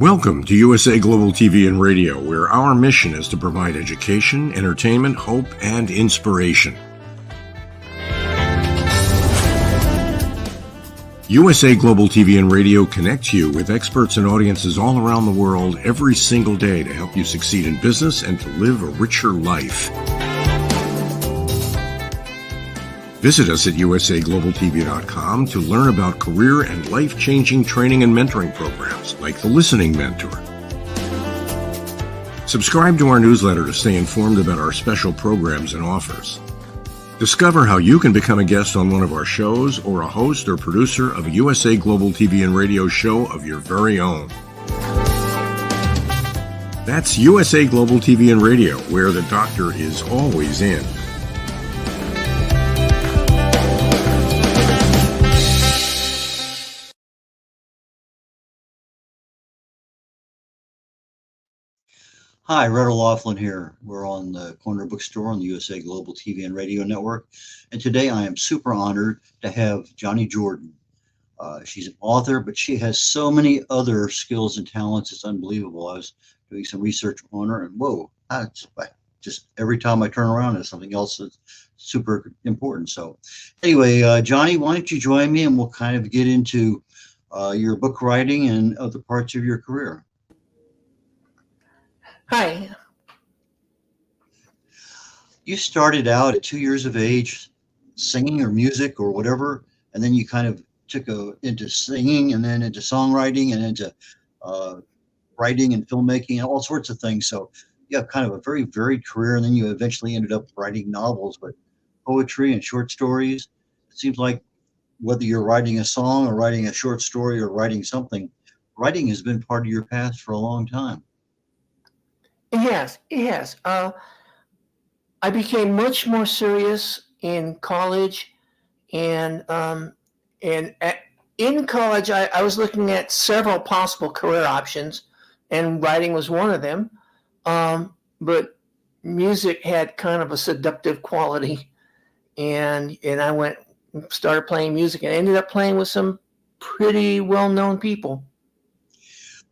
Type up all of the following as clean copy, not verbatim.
Welcome to USA Global TV and Radio, where our mission is to provide education, entertainment, hope, and inspiration. USA Global TV and Radio connects you with experts and audiences all around the world every single day to help you succeed in business and to live a richer life. Visit us at usaglobaltv.com to learn about career and life-changing training and mentoring programs like the Listening Mentor. Subscribe to our newsletter to stay informed about our special programs and offers. Discover how you can become a guest on one of our shows or a host or producer of a USA Global TV and Radio show of your very own. That's USA Global TV and Radio, where the doctor is always in. Hi, Red O'Loughlin here. We're on the Corner Bookstore on the USA Global TV and Radio Network. And today I am super honored to have Jonni Jordyn. She's an author, but she has so many other skills and talents. It's unbelievable. I was doing some research on her and whoa, just every time I turn around, there's something else that's super important. So anyway, Jonni, why don't you join me and we'll kind of get into your book writing and other parts of your career. Hi. You started out at 2 years of age singing or music or whatever, and then you kind of took into singing and then into songwriting and into writing and filmmaking and all sorts of things. So you have kind of a very varied career, and then you eventually ended up writing novels, but poetry and short stories. It seems like whether you're writing a song or writing a short story or writing something, writing has been part of your past for a long time. It has. I became much more serious in college, and in college, I was looking at several possible career options, and writing was one of them. But music had kind of a seductive quality, and I started playing music, and ended up playing with some pretty well-known people.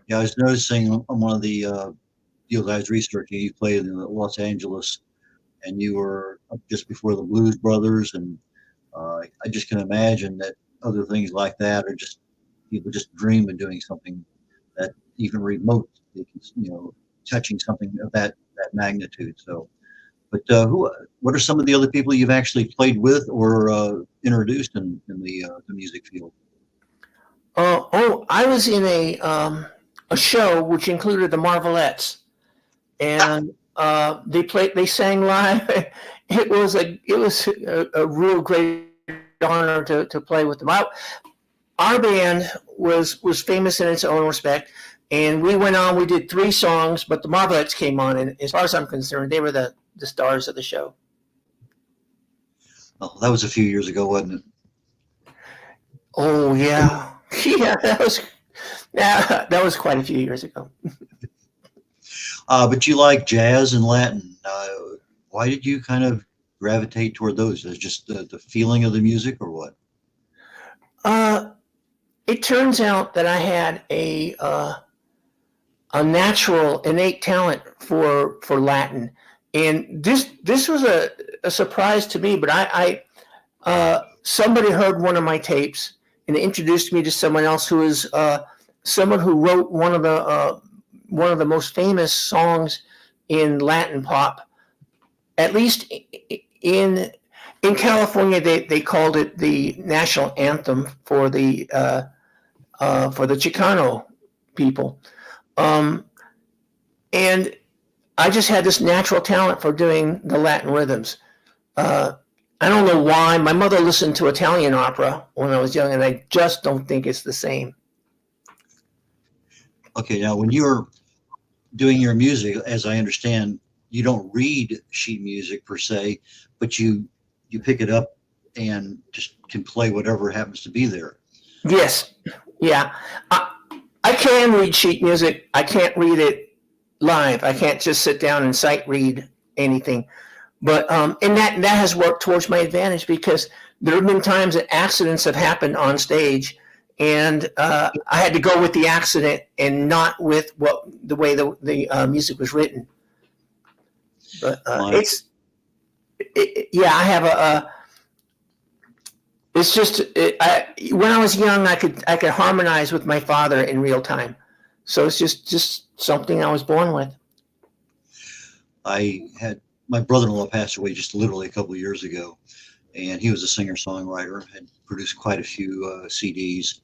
Yeah, I was noticing on one of the deals I was researching, you played in Los Angeles, and you were just before the Blues Brothers, and I just can imagine that other things like that are just people just dream of doing something that even remote, touching something of that magnitude. So, but what are some of the other people you've actually played with or introduced in the music field? I was in a show which included the Marvelettes. And they sang live. It was a real great honor to play with them. Our band was famous in its own respect, and we went on. We did 3 songs, but the Marvelettes came on, and as far as I'm concerned, they were the stars of the show. Oh, that was a few years ago, wasn't it? Oh yeah, yeah. That was quite a few years ago. But you like jazz and Latin. Why did you kind of gravitate toward those? Is it just the feeling of the music or what? Uh, it turns out that I had a natural, innate talent for Latin, and this was a surprise to me. But somebody heard one of my tapes and introduced me to someone else who is someone who wrote one of the most famous songs in Latin pop, at least in California. They called it the national anthem for the Chicano people. And I just had this natural talent for doing the Latin rhythms. I don't know why. My mother listened to Italian opera when I was young, and I just don't think it's the same. Okay, now when you're doing your music, as I understand, you don't read sheet music per se, but you pick it up and just can play whatever happens to be there. Yes, yeah. I can read sheet music. I can't read it live. I can't just sit down and sight read anything. But and that has worked towards my advantage, because there have been times that accidents have happened on stage, and I had to go with the accident and not with the way the music was written. But I have it's just when I was young, I could harmonize with my father in real time. So it's just something I was born with. My brother-in-law passed away just literally a couple of years ago, and he was a singer-songwriter, had produced quite a few CDs.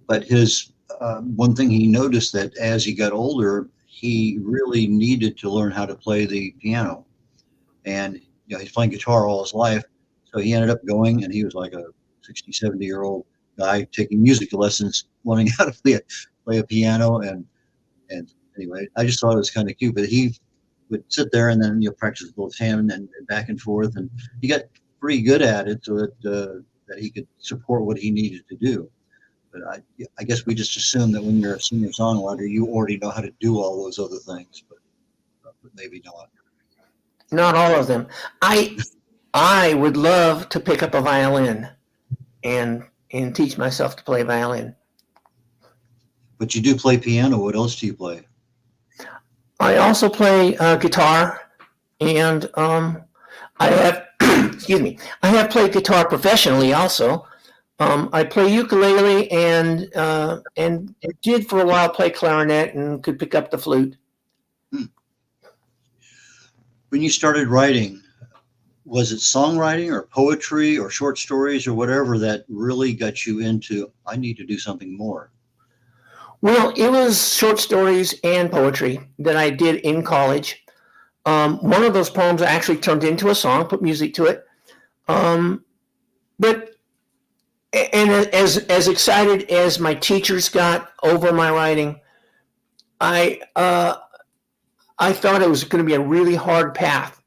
But his one thing he noticed, that as he got older, he really needed to learn how to play the piano. And he's playing guitar all his life, so he ended up going, and he was like a 60, 70-year-old guy taking music lessons, learning how to play a piano. And anyway, I just thought it was kind of cute. But he would sit there and then practice with both hands and back and forth, and he got pretty good at it, so that he could support what he needed to do. But I guess we just assume that when you're a singer-songwriter, you already know how to do all those other things, but maybe not. Not all of them. I would love to pick up a violin and teach myself to play violin. But you do play piano. What else do you play? I also play guitar, and I have excuse me. I have played guitar professionally also. I play ukulele and did for a while play clarinet and could pick up the flute. When you started writing, was it songwriting or poetry or short stories or whatever that really got you into, I need to do something more? Well, it was short stories and poetry that I did in college. One of those poems I actually turned into a song, put music to it. But as excited as my teachers got over my writing, I thought it was going to be a really hard path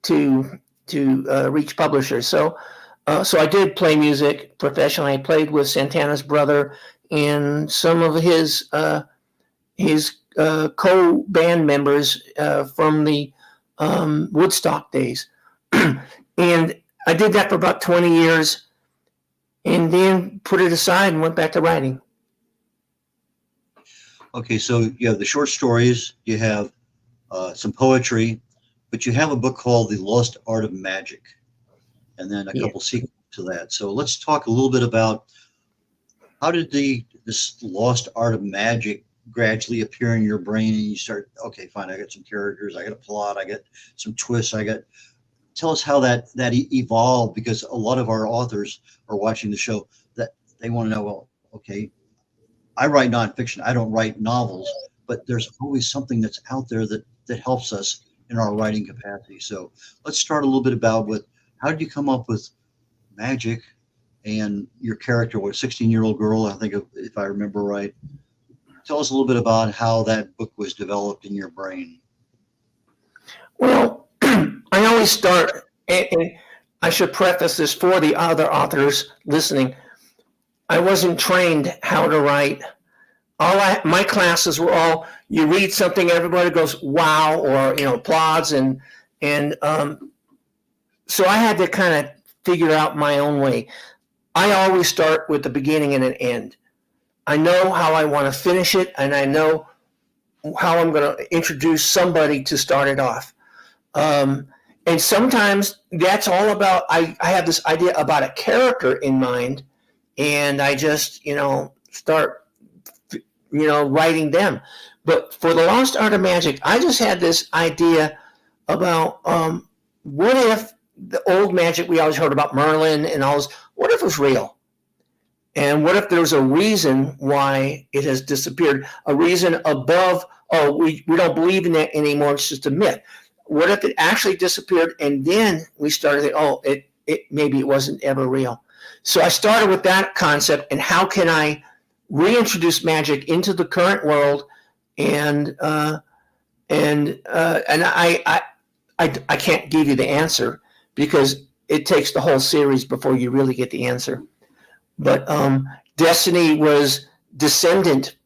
to reach publishers. So I did play music professionally. I played with Santana's brother and some of his co-band members from the Woodstock days. And I did that for about 20 years and then put it aside and went back to writing. Okay, so you have the short stories, you have some poetry, but you have a book called The Lost Art of Magic, and then a couple sequels to that. So let's talk a little bit about how did this lost art of magic gradually appear in your brain, and you start, okay, fine, I got some characters, I got a plot, I got some twists, tell us how that evolved, because a lot of our authors are watching the show that they want to know, well, okay, I write nonfiction, I don't write novels, but there's always something that's out there that helps us in our writing capacity. So let's start a little bit about how did you come up with magic and your character, what, a 16-year-old girl, I think, if I remember right. Tell us a little bit about how that book was developed in your brain. Well, I always start, and I should preface this for the other authors listening. I wasn't trained how to write. My classes were all, you read something, everybody goes, wow, or, applauds. And so I had to kind of figure out my own way. I always start with the beginning and an end. I know how I want to finish it, and I know how I'm going to introduce somebody to start it off. And sometimes that's all about, I have this idea about a character in mind, and I just, start, writing them. But for The Lost Art of Magic, I just had this idea about what if the old magic we always heard about, Merlin and all this, what if it was real? And what if there's a reason why it has disappeared? A reason above, we don't believe in that anymore, it's just a myth. What if it actually disappeared and then we started, maybe it wasn't ever real. So I started with that concept, and how can I reintroduce magic into the current world, and I can't give you the answer because it takes the whole series before you really get the answer. But Destiny was descendant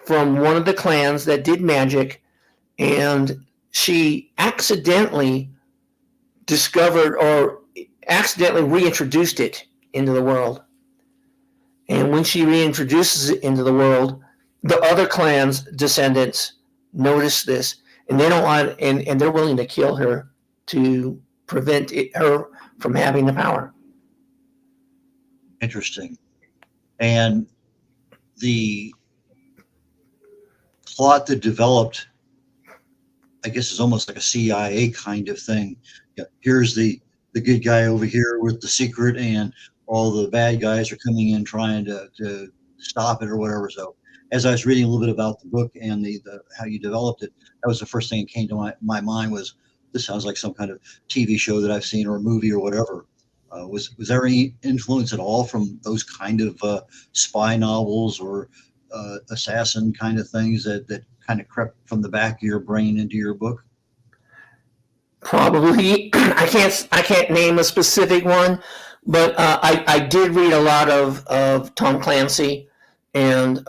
from one of the clans that did magic, and she accidentally discovered or accidentally reintroduced it into the world. And when she reintroduces it into the world, the other clan's descendants notice this, and they don't want, and they're willing to kill her to prevent her from having the power. Interesting. And the plot that developed, I guess, is almost like a CIA kind of thing. Here's the good guy over here with the secret, and all the bad guys are coming in trying to stop it or whatever. So as I was reading a little bit about the book and the how you developed it, that was the first thing that came to my mind was, this sounds like some kind of TV show that I've seen or a movie or whatever. Was there any influence at all from those kind of spy novels or assassin kind of things that kind of crept from the back of your brain into your book? Probably. I can't name a specific one, but I did read a lot of Tom Clancy, and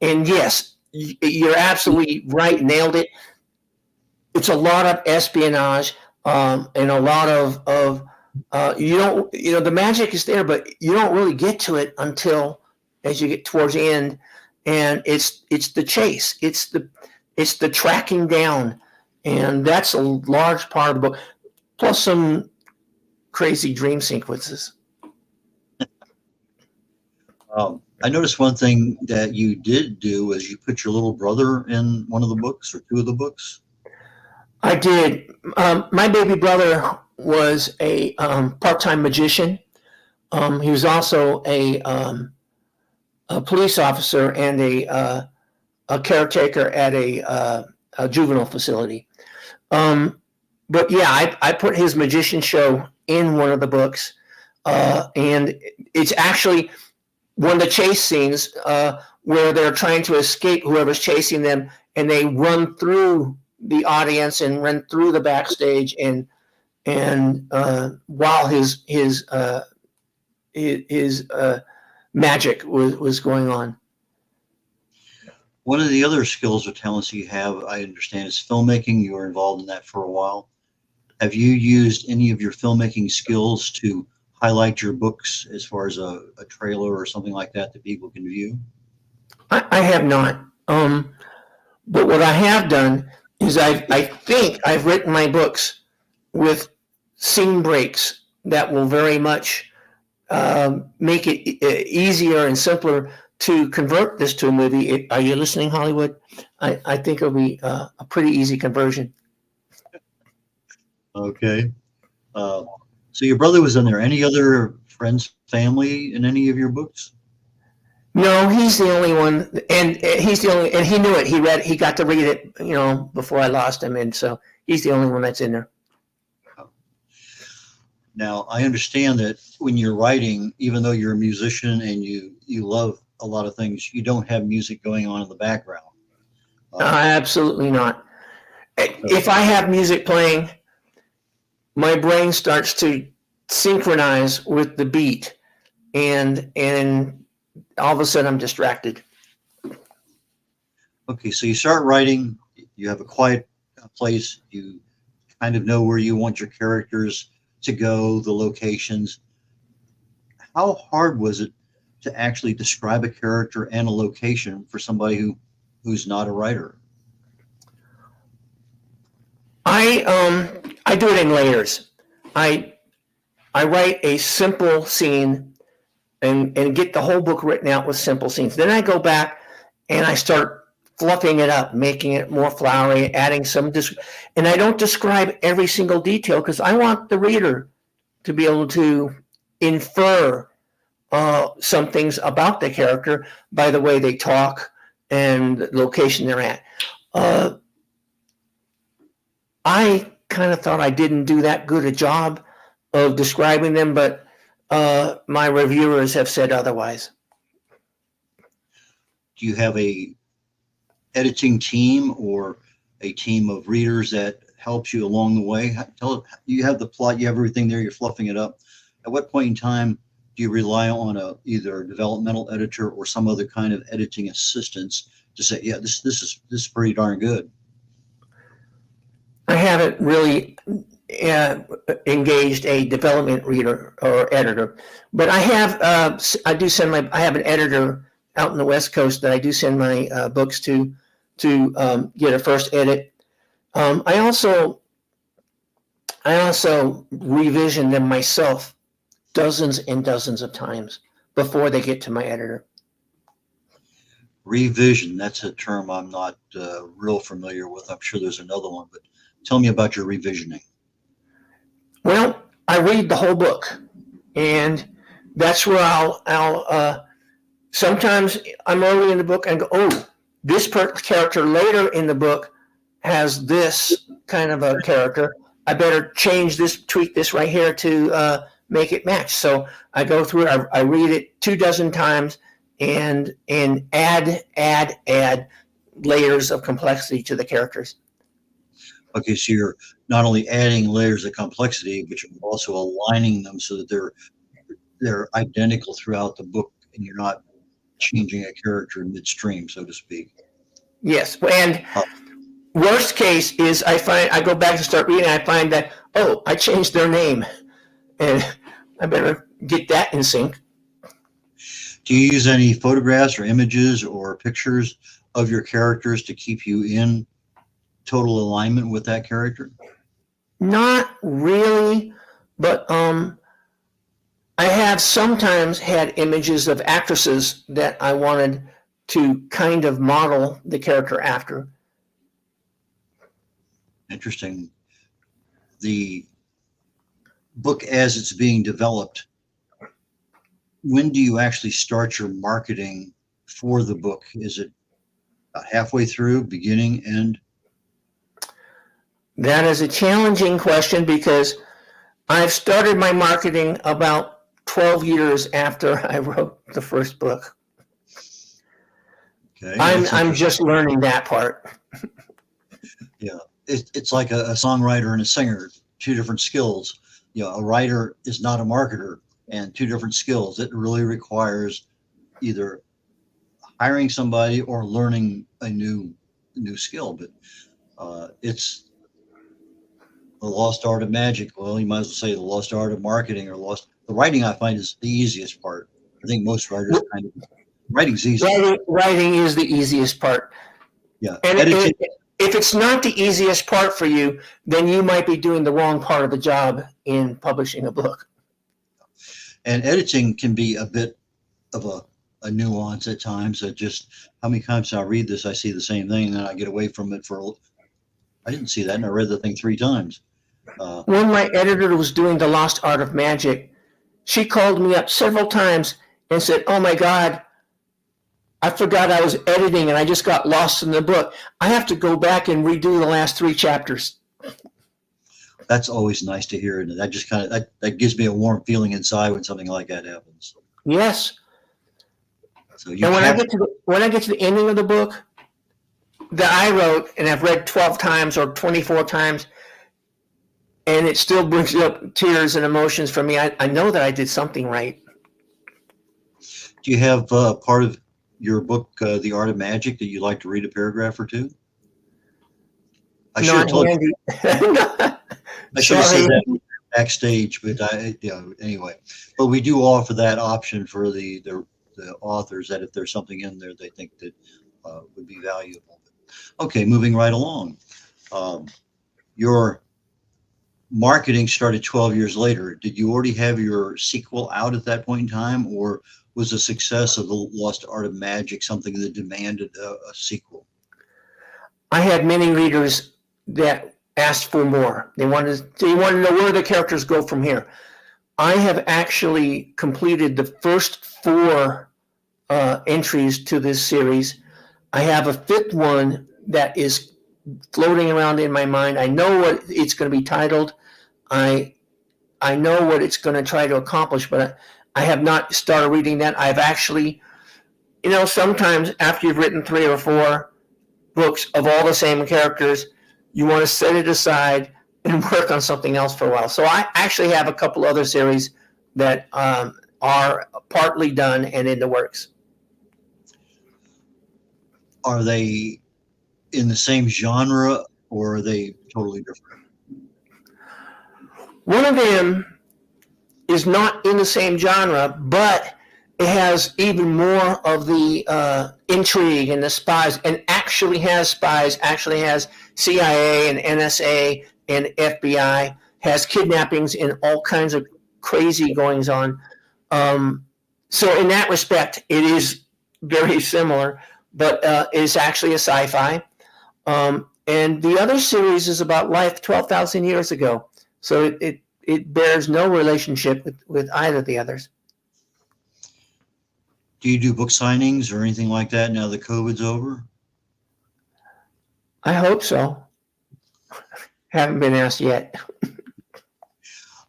yes, you're absolutely right, nailed it. It's a lot of espionage, and a lot of the magic is there, but you don't really get to it until as you get towards the end, and it's the chase, it's the tracking down, and that's a large part of the book, plus some crazy dream sequences. I noticed one thing that you did do was you put your little brother in one of the books or two of the books. I did. My baby brother was a part-time magician. He was also a police officer and a caretaker at a juvenile facility. But yeah, I put his magician show in one of the books, and it's actually one of the chase scenes where they're trying to escape whoever's chasing them, and they run through the audience and run through the backstage, and while his magic was going on. One of the other skills or talents you have, I understand, is filmmaking. You were involved in that for a while. Have you used any of your filmmaking skills to highlight your books as far as a trailer or something like that people can view? I have not. But what I have done is I think I've written my books with scene breaks that will very much make it easier and simpler to convert this to a movie. Are you listening, Hollywood? I think it'll be a pretty easy conversion. Okay. So your brother was in there. Any other friends, family in any of your books? No, he's the only one, and he's the only, and he knew it. He got to read it, before I lost him, and so he's the only one that's in there. Now, I understand that when you're writing, even though you're a musician and you love a lot of things, you don't have music going on in the background. Absolutely not. If I have music playing, my brain starts to synchronize with the beat, and all of a sudden I'm distracted. Okay, so you start writing, you have a quiet place, you kind of know where you want your characters to go, the locations. how hard was it to actually describe a character and a location for somebody who's not a writer? I do it in layers. I write a simple scene and get the whole book written out with simple scenes. Then I go back and I start fluffing it up, making it more flowery, adding some and I don't describe every single detail because I want the reader to be able to infer some things about the character by the way they talk and the location they're at. I kind of thought I didn't do that good a job of describing them, but my reviewers have said otherwise. Do you have a editing team or a team of readers that helps you along the way? You have the plot, you have everything there, you're fluffing it up. At what point in time do you rely on either a developmental editor or some other kind of editing assistance to say, yeah, this is pretty darn good? I haven't really engaged a development reader or editor, but I have. I have an editor out in the West Coast that I do send my books to get a first edit. I also revision them myself dozens and dozens of times before they get to my editor. Revision, that's a term I'm not real familiar with. I'm sure there's another one, but tell me about your revisioning. Well, I read the whole book, and that's where I'll sometimes I'm early in the book and go, oh, this character later in the book has this kind of a character. I better change this, tweak this right here to make it match. So I go through it, I read it 24 times and add layers of complexity to the characters. Okay, so you're not only adding layers of complexity, but you're also aligning them so that they're identical throughout the book, and you're not changing a character in midstream, so to speak. Yes, and worst case is I go back to start reading, I find that, oh, I changed their name, and I better get that in sync. Do you use any photographs or images or pictures of your characters to keep you in total alignment with that character? Not really, but I have sometimes had images of actresses that I wanted to kind of model the character after. Interesting. The book as it's being developed, when do you actually start your marketing for the book? Is it halfway through, beginning, end? That is a challenging question because I've started my marketing about 12 years after I wrote the first book. Okay, I'm just learning that part. Yeah, it's like a songwriter and a singer, two different skills. You know, a writer is not a marketer, and two different skills. It really requires either hiring somebody or learning a new skill. But it's the lost art of magic. Well, you might as well say the lost art of marketing, or the writing. I find is the easiest part. I think most writers writing's easy. Writing is the easiest part. Yeah. And if it's not the easiest part for you, then you might be doing the wrong part of the job in publishing a book. And editing can be a bit of a nuance at times. Just how many times I read this, I see the same thing, and then I get away from it I didn't see that, and I read the thing 3 times. When my editor was doing The Lost Art of Magic, she called me up several times and said, oh my God, I forgot I was editing and I just got lost in the book. I have to go back and redo the last 3 chapters. That's always nice to hear. And that just that gives me a warm feeling inside when something like that happens. Yes. So when I get to the ending of the book that I wrote and I've read 12 times or 24 times, and it still brings up tears and emotions for me, I know that I did something right. Do you have part of your book, The Art of Magic, that you'd like to read a paragraph or two? I should have told you. I should have said that backstage, but anyway. But we do offer that option for the authors, that if there's something in there they think that would be valuable. Okay, moving right along. Your marketing started 12 years later. Did you already have your sequel out at that point in time, or was the success of The Lost Art of Magic something that demanded a sequel? I had many readers that asked for more. They wanted to know where the characters go from here. I have actually completed the first 4 entries to this series. I have a 5th one that is floating around in my mind. I know what it's going to be titled. I know what it's going to try to accomplish, but I have not started reading that. I've actually, sometimes after you've written 3 or 4 books of all the same characters, you want to set it aside and work on something else for a while. So I actually have a couple other series that are partly done and in the works. Are they in the same genre, or are they totally different? One of them is not in the same genre, but it has even more of the intrigue and the spies, and actually has spies, actually has CIA and NSA and FBI, has kidnappings and all kinds of crazy goings on. So in that respect, it is very similar, but it's actually a sci-fi. And the other series is about life 12,000 years ago. So it bears no relationship with either of the others. Do you do book signings or anything like that now that COVID's over? I hope so. Haven't been asked yet.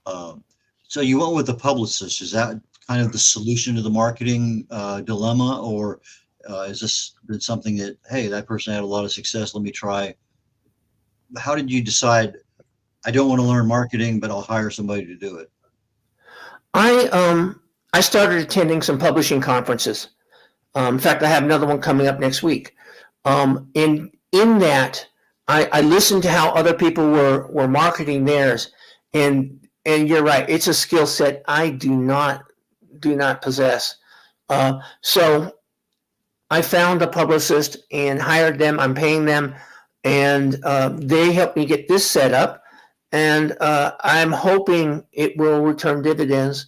So you went with the publicist. Is that kind of the solution to the marketing dilemma, or is this been something that, hey, that person had a lot of success, let me try? How did you decide, I don't want to learn marketing, but I'll hire somebody to do it? I started attending some publishing conferences. In fact, I have another one coming up next week. In that, I listened to how other people were marketing theirs, and you're right, it's a skill set I do not possess. So I found a publicist and hired them. I'm paying them, and they helped me get this set up, and I'm hoping it will return dividends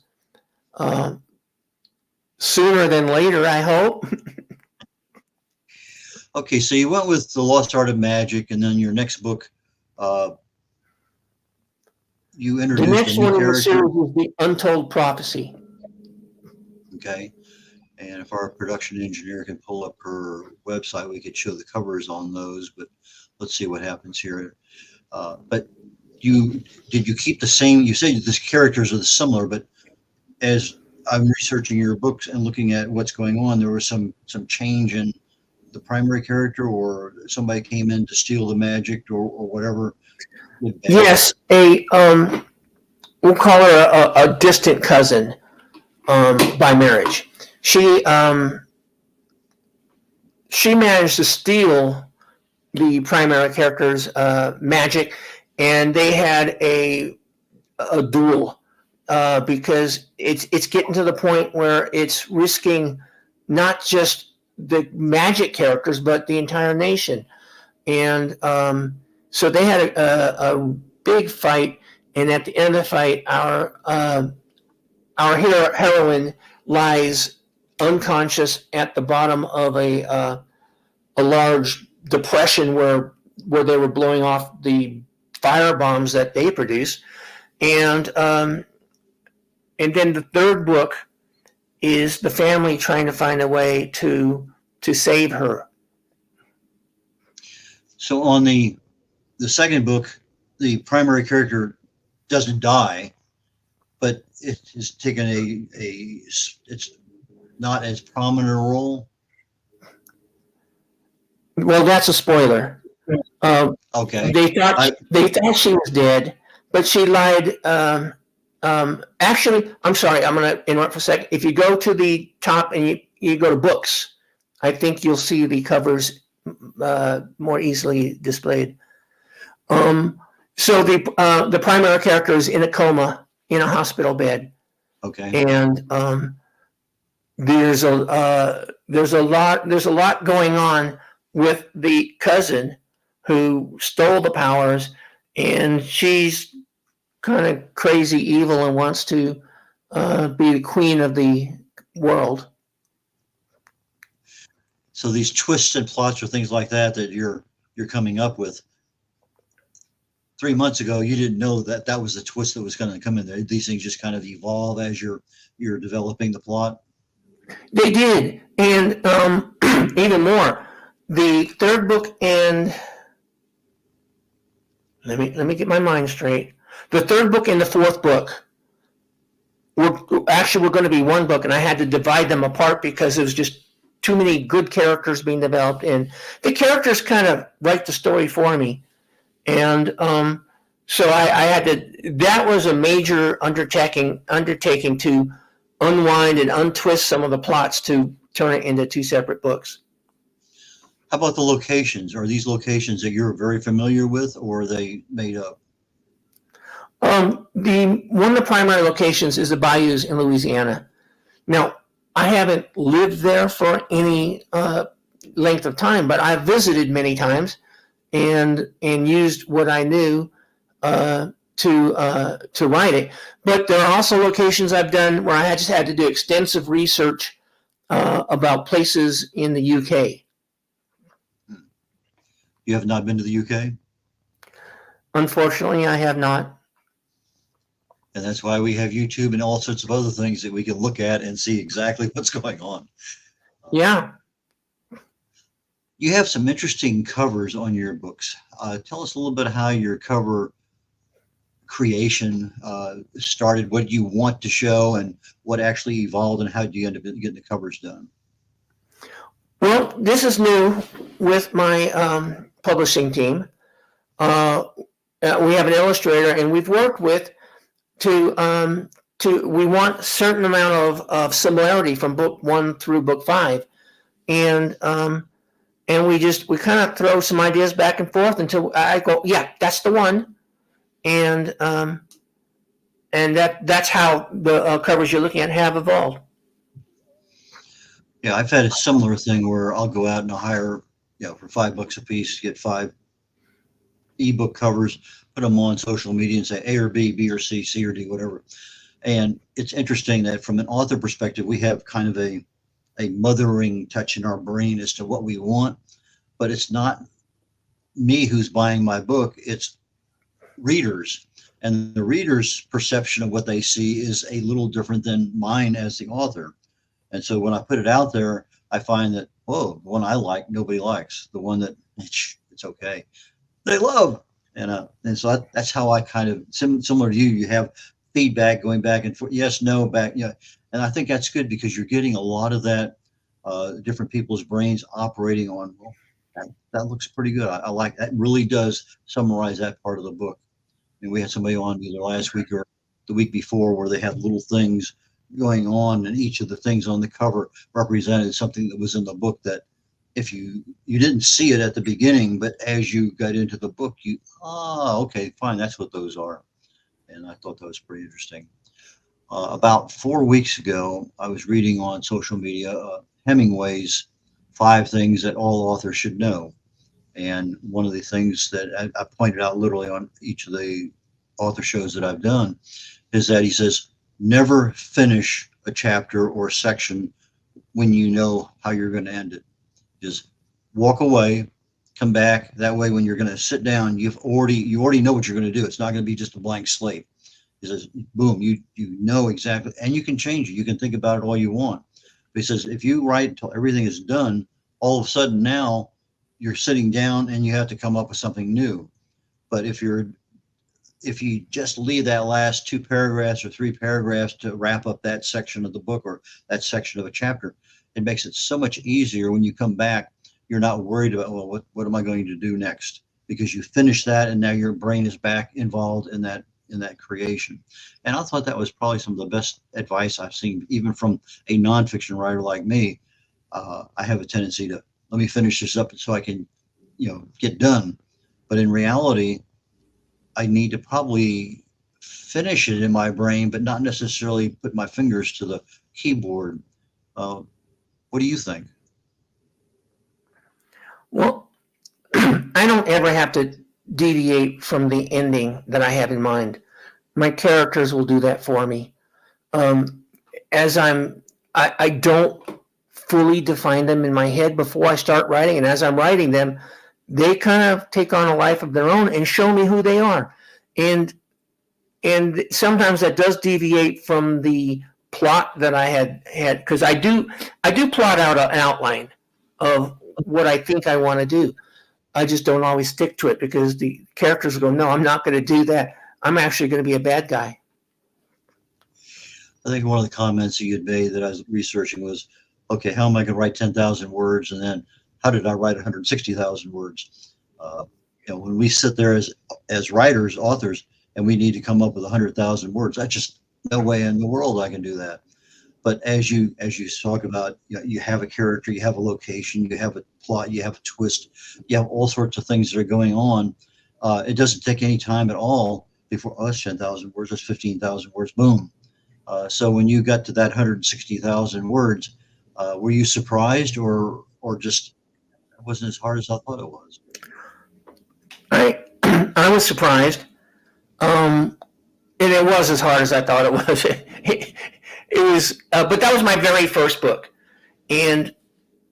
sooner than later, I hope. Okay, so you went with The Lost Art of Magic, and then your next book, you introduced the next a new one in the character. series is The Untold Prophecy. Okay, and if our production engineer can pull up her website, we could show the covers on those, but let's see what happens here. But did you keep the same, you said the characters are similar, but as I'm researching your books and looking at what's going on, there was some change in the primary character, or somebody came in to steal the magic, or whatever? Yes, we'll call her a distant cousin by marriage. She managed to steal the primary character's magic, and they had a duel because it's getting to the point where it's risking not just the magic characters but the entire nation, and so they had a big fight, and at the end of the fight, our heroine lies unconscious at the bottom of a large depression where they were blowing off the fire bombs that they produce, and then the third book is the family trying to find a way to save her. So on the second book, the primary character doesn't die, but it is taken it's not as prominent a role. Well, that's a spoiler. Okay. They thought she was dead, but she lied. Actually, I'm sorry, I'm going to interrupt for a second. If you go to the top and you go to books, I think you'll see the covers more easily displayed. So the primary character is in a coma in a hospital bed, Okay. and there's a lot going on with the cousin who stole the powers, and she's kind of crazy evil and wants to be the queen of the world. So these twists and plots or things like that you're coming up with. 3 months ago, you didn't know that that was the twist that was going to come in there. These things just kind of evolve as you're developing the plot. They did, and even more. The third book, and let me get my mind straight. The third book and the fourth book were going to be one book, and I had to divide them apart because it was just too many good characters being developed, and the characters kind of write the story for me, and so I had to. That was a major undertaking to unwind and untwist some of the plots to turn it into two separate books. How about the locations? Are these locations that you're very familiar with, or are they made up? One of the primary locations is the bayous in Louisiana. Now, I haven't lived there for any length of time, but I've visited many times and used what I knew to write it. But there are also locations I've done where I just had to do extensive research about places in the UK. You have not been to the UK? Unfortunately, I have not. And that's why we have YouTube and all sorts of other things that we can look at and see exactly what's going on. Yeah. You have some interesting covers on your books. Tell us a little bit how your cover creation started, what you want to show, and what actually evolved, and how did you end up getting the covers done? Well, this is new with my publishing team. We have an illustrator, and we've worked with we want a certain amount of similarity from book 1 through book 5, and we kind of throw some ideas back and forth until I go, yeah, that's the one, and that's how the covers you're looking at have evolved. Yeah, I've had a similar thing where I'll go out and I'll hire, for $5 a piece, get 5 ebook covers, put them on social media and say A or B, B or C, C or D, whatever. And it's interesting that from an author perspective, we have kind of a mothering touch in our brain as to what we want, but it's not me who's buying my book, it's readers. And the reader's perception of what they see is a little different than mine as the author. And so when I put it out there, I find that, whoa, the one I like, nobody likes. The one that it's okay, they love. And so that's how I kind of, similar to you have feedback going back and forth, yes, no, back, yeah. And I think that's good because you're getting a lot of that, different people's brains operating on, well, that looks pretty good. I like that. Really does summarize that part of the book. And we had somebody on either last week or the week before where they had little things going on, and each of the things on the cover represented something that was in the book that if you didn't see it at the beginning, but as you got into the book, okay, fine, that's what those are. And I thought that was pretty interesting. About 4 weeks ago, I was reading on social media Hemingway's 5 things that all authors should know. And one of the things that I pointed out literally on each of the author shows that I've done is that he says, never finish a chapter or section when you know how you're going to end it. Just walk away, come back. That way, when you're going to sit down, you already know what you're going to do. It's not going to be just a blank slate. He says, boom, you know exactly, and you can change it. You can think about it all you want. But he says, if you write until everything is done, all of a sudden now you're sitting down and you have to come up with something new. But if you just leave that last 2 paragraphs or 3 paragraphs to wrap up that section of the book or that section of a chapter, it makes it so much easier when you come back. You're not worried about, well, what am I going to do next? Because you finished that and now your brain is back involved in that creation. And I thought that was probably some of the best advice I've seen, even from a nonfiction writer like me. I have a tendency to, let me finish this up so I can, get done. But in reality, I need to probably finish it in my brain, but not necessarily put my fingers to the keyboard. What do you think? Well, I don't ever have to deviate from the ending that I have in mind. My characters will do that for me. As I don't fully define them in my head before I start writing, and as I'm writing them, they kind of take on a life of their own and show me who they are. And sometimes that does deviate from the plot that I had because I do plot out an outline of what I think I want to do. I just don't always stick to it because the characters go, no, I'm not going to do that. I'm actually going to be a bad guy. I think one of the comments that you had made that I was researching was, okay, how am I going to write 10,000 words? And then how did I write 160,000 words? When we sit there as writers, authors, and we need to come up with 100,000 words, that's just no way in the world I can do that. But as you talk about, you have a character, you have a location, you have a plot, you have a twist, you have all sorts of things that are going on. It doesn't take any time at all before 10,000 words, that's 15,000 words, boom. So when you got to that 160,000 words, were you surprised or just it wasn't as hard as I thought it was? I was surprised. And it was as hard as I thought it was. It was, but that was my very first book. And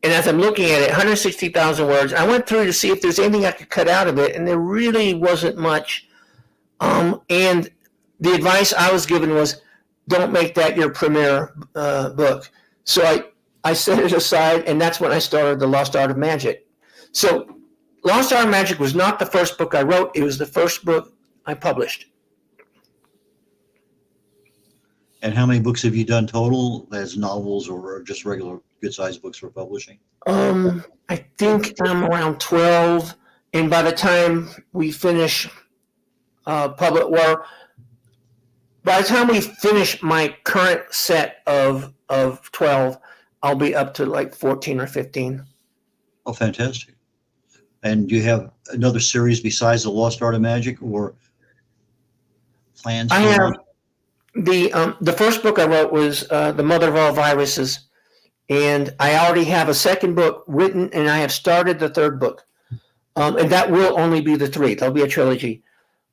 as I'm looking at it, 160,000 words, I went through to see if there's anything I could cut out of it, and there really wasn't much. And the advice I was given was, don't make that your premiere book. So I set it aside, and that's when I started The Lost Art of Magic. So Lost Art of Magic was not the first book I wrote. It was the first book I published. And how many books have you done total as novels or just regular good-sized books for publishing? I think I'm around 12. And by the time we finish by the time we finish my current set of 12, I'll be up to like 14 or 15. Oh, fantastic. And do you have another series besides The Lost Art of Magic or plans? I have the first book I wrote was The Mother of All Viruses, and I already have a second book written, and I have started the third book. And that will only be the 3. There'll be a trilogy.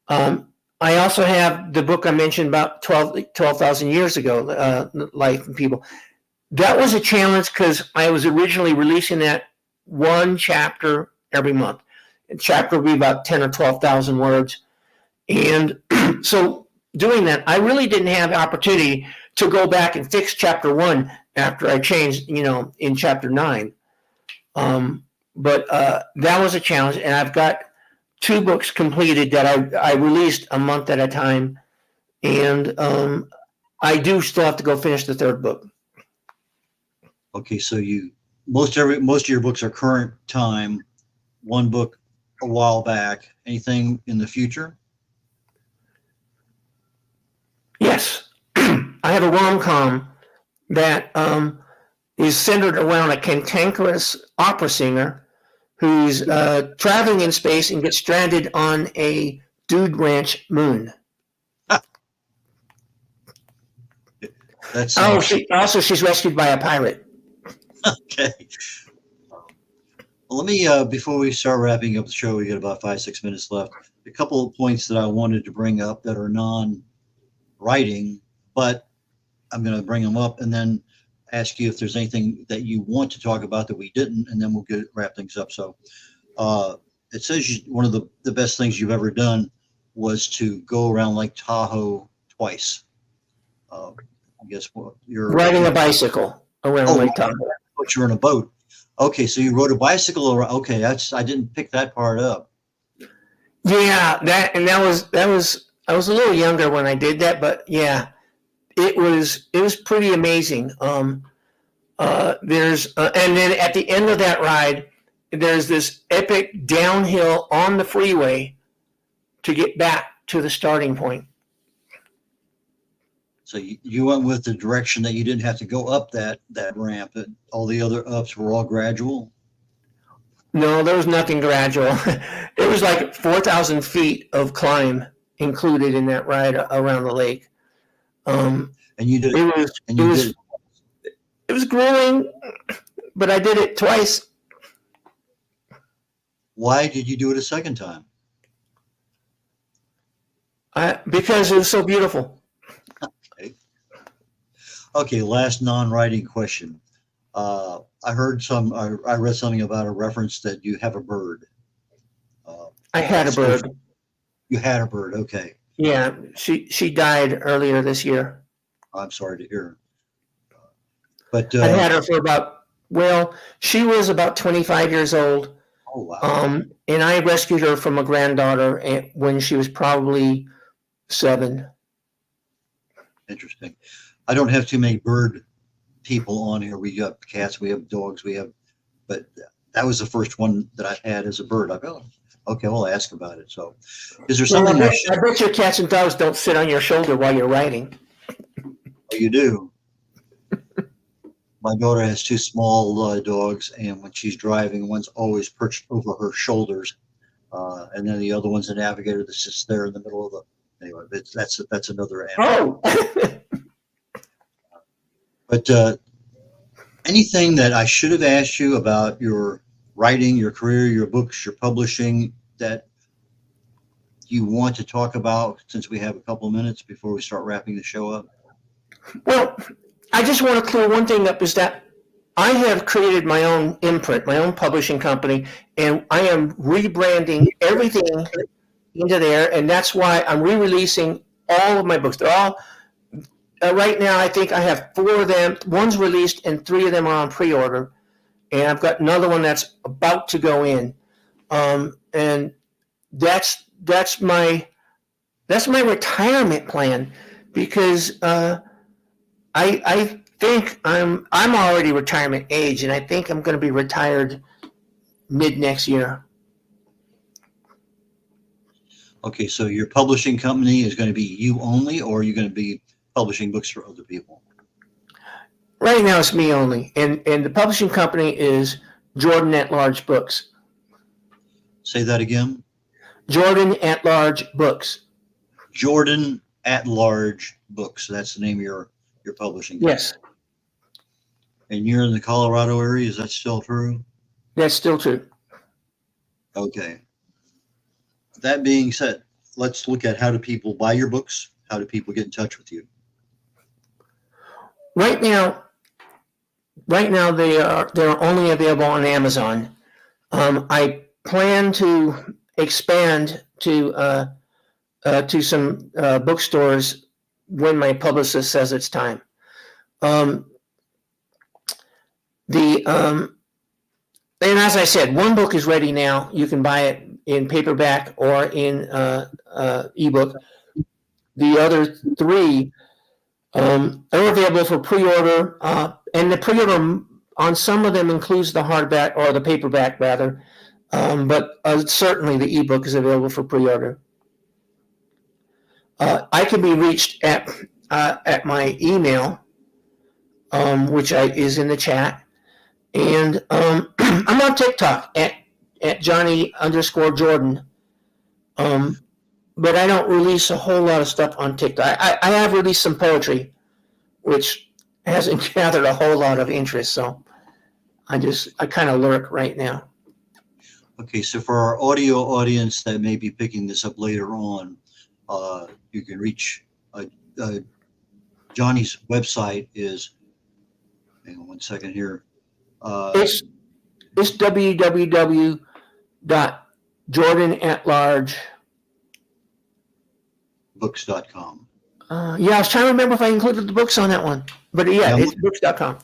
I also have the book I mentioned about 12,000 years ago, Life and People. That was a challenge because I was originally releasing that one chapter every month. The chapter would be about 10 or 12,000 words. And so doing that, I really didn't have the opportunity to go back and fix chapter 1 after I changed, in chapter 9. But that was a challenge, and I've got 2 books completed that I released a month at a time, and I do still have to go finish the 3rd book. Okay, so most of your books are current time. 1 book a while back. Anything in the future? Yes, I have a rom-com that is centered around a cantankerous opera singer who's traveling in space and gets stranded on a dude ranch moon. That's she's rescued by a pirate. Okay. Well, let me, before we start wrapping up the show, we got about 5-6 minutes left. A couple of points that I wanted to bring up that are non-writing, but I'm going to bring them up and then ask you if there's anything that you want to talk about that we didn't, and then we'll wrap things up. So it says one of the best things you've ever done was to go around Lake Tahoe twice. I guess you're riding a bicycle around Lake Tahoe. But you're in a boat. Okay, so you rode a bicycle around. Okay, I didn't pick that part up. Yeah, that was I was a little younger when I did that, but yeah, it was pretty amazing. There's and then at the end of that ride, there's this epic downhill on the freeway to get back to the starting point. So you went with the direction that you didn't have to go up that ramp. All the other ups were all gradual? No, there was nothing gradual. It was like 4,000 feet of climb included in that ride around the lake. And you did It was and you did it was grueling, but I did it twice. Why did you do it a second time? Because it was so beautiful. Okay, last non-writing question. I read something about a reference that you have a bird. I had a bird. You had a bird. Okay. Yeah, she died earlier this year. I'm sorry to hear. But I had her for she was about 25 years old. oh wow. And I rescued her from a granddaughter when she was probably 7. Interesting. I don't have too many bird people on here. We have cats, we have dogs, but that was the first one that I had as a bird. I go, okay, we'll ask about it. So, is there something? I bet your cats and dogs don't sit on your shoulder while you're writing. Oh, you do. My daughter has 2 small dogs, and when she's driving, one's always perched over her shoulders, and then the other one's a navigator that sits there in the middle of the. Anyway, that's another animal. Oh. But anything that I should have asked you about your writing, your career, your books, your publishing that you want to talk about, since we have a couple of minutes before we start wrapping the show up? Well, I just want to clear one thing up, is that I have created my own imprint, my own publishing company, and I am rebranding everything into there, and that's why I'm re-releasing all of my books. They're all right now. I think I have 4 of them. One's released, and 3 of them are on pre-order, and I've got another one that's about to go in, and that's my retirement plan, because I think I'm already retirement age, and I think I'm going to be retired mid next year. Okay, so your publishing company is going to be you only, or are you going to be publishing books for other people? Right now it's me only, and the publishing company is Jordyn at Large Books. Say that again. Jordyn at Large Books. Jordyn at Large Books. That's the name of your publishing company. Yes. And you're in the Colorado area. Is that still true? That's still true. Okay. That being said, let's look at how do people buy your books? How do people get in touch with you? Right now they're only available on Amazon. I plan to expand to some bookstores when my publicist says it's time. And as I said, one book is ready now. You can buy it in paperback or in ebook. The other 3 are available for pre-order, and the pre-order on some of them includes the hardback, or the paperback rather, but certainly the ebook is available for pre-order. I can be reached at my email, which is in the chat, and I'm on TikTok at Jonni_Jordyn, but I don't release a whole lot of stuff on TikTok. I have released some poetry, which hasn't gathered a whole lot of interest, so I kind of lurk right now. Okay, so for our audio audience that may be picking this up later on, you can reach Johnny's website is, hang on one second here. It's www.jordynatlargebooks.com. Yeah, I was trying to remember if I included the books on that one, but yeah, it's books.com.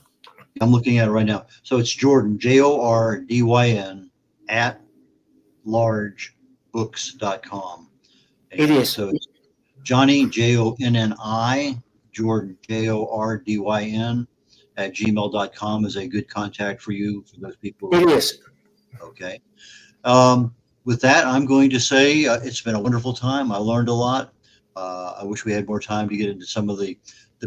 I'm looking at it right now. So it's Jordyn, Jordyn, at largebooks.com. It is. So it's Jonni, Jonni, Jordyn, Jordyn, at gmail.com is a good contact for you, for those people. It is. Okay. With that, I'm going to say it's been a wonderful time. I learned a lot. I wish we had more time to get into some of the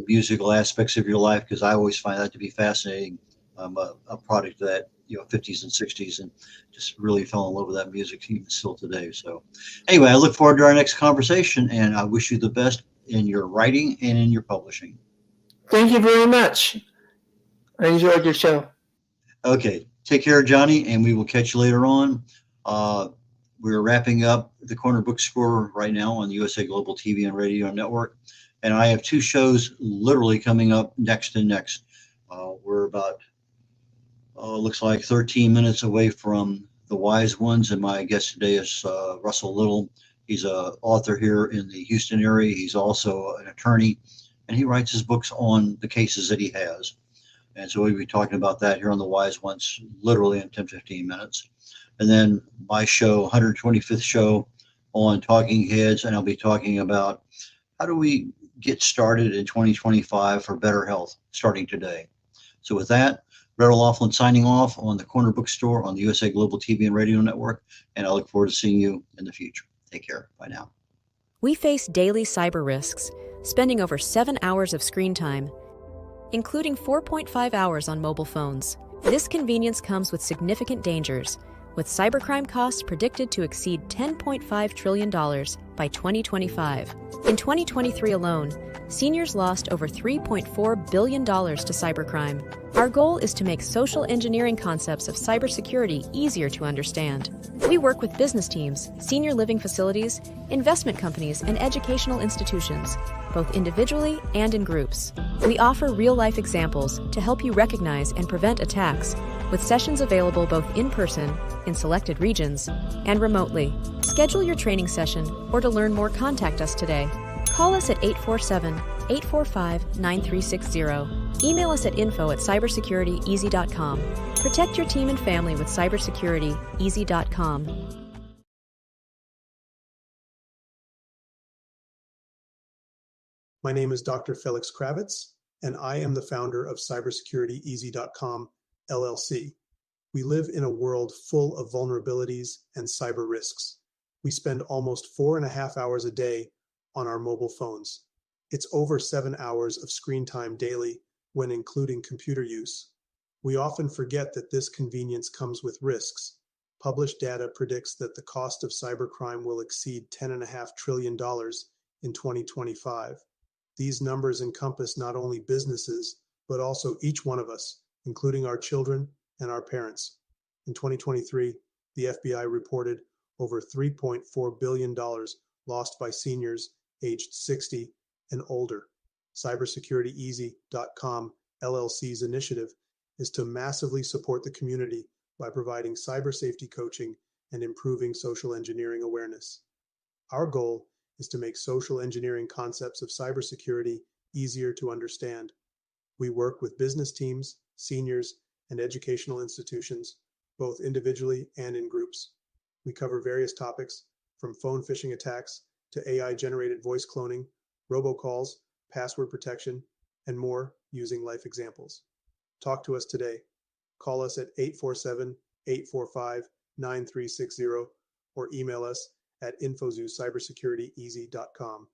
musical aspects of your life, because I always find that to be fascinating. A product that 50s and 60s, and just really fell in love with that music even still today. So anyway, I look forward to our next conversation, and I wish you the best in your writing and in your publishing. Thank you very much. I enjoyed your show. Okay, take care, Johnny, and we will catch you later on. We're wrapping up the Corner Bookstore right now on the USA Global TV and Radio Network, and I have two shows literally coming up next and next. We're about looks like 13 minutes away from the Wise Ones, and my guest today is Russell Little. He's an author here in the Houston area. He's also an attorney, and he writes his books on the cases that he has. And so we'll be talking about that here on the Wise Ones, literally in 10, 15 minutes. And then my show, 125th show on Talking Heads, and I'll be talking about how do we get started in 2025 for better health starting today. So with that, Brett O'Loughlin signing off on the Corner Bookstore on the USA Global TV and Radio Network, and I look forward to seeing you in the future. Take care. Bye now. We face daily cyber risks, spending over 7 hours of screen time, including 4.5 hours on mobile phones. This convenience comes with significant dangers, with cybercrime costs predicted to exceed $10.5 trillion by 2025. In 2023 alone, seniors lost over $3.4 billion to cybercrime. Our goal is to make social engineering concepts of cybersecurity easier to understand. We work with business teams, senior living facilities, investment companies, and educational institutions, both individually and in groups. We offer real-life examples to help you recognize and prevent attacks, with sessions available both in person, in selected regions, and remotely. Schedule your training session, or to learn more, contact us today. Call us at 847-845-9360. Email us at info@cybersecurityeasy.com. Protect your team and family with cybersecurityeasy.com. My name is Dr. Felix Kravitz, and I am the founder of cybersecurityeasy.com, LLC. We live in a world full of vulnerabilities and cyber risks. We spend almost 4.5 hours a day on our mobile phones. It's over 7 hours of screen time daily when including computer use. We often forget that this convenience comes with risks. Published data predicts that the cost of cybercrime will exceed $10.5 trillion in 2025. These numbers encompass not only businesses, but also each one of us, including our children and our parents. In 2023, the FBI reported over $3.4 billion lost by seniors aged 60 and older. Cybersecurityeasy.com LLC's initiative is to massively support the community by providing cyber safety coaching and improving social engineering awareness. Our goal is to make social engineering concepts of cybersecurity easier to understand. We work with business teams, seniors, and educational institutions, both individually and in groups. We cover various topics from phone phishing attacks to AI-generated voice cloning, robocalls, password protection, and more using life examples. Talk to us today. Call us at 847-845-9360 or email us at info@cybersecurityeasy.com.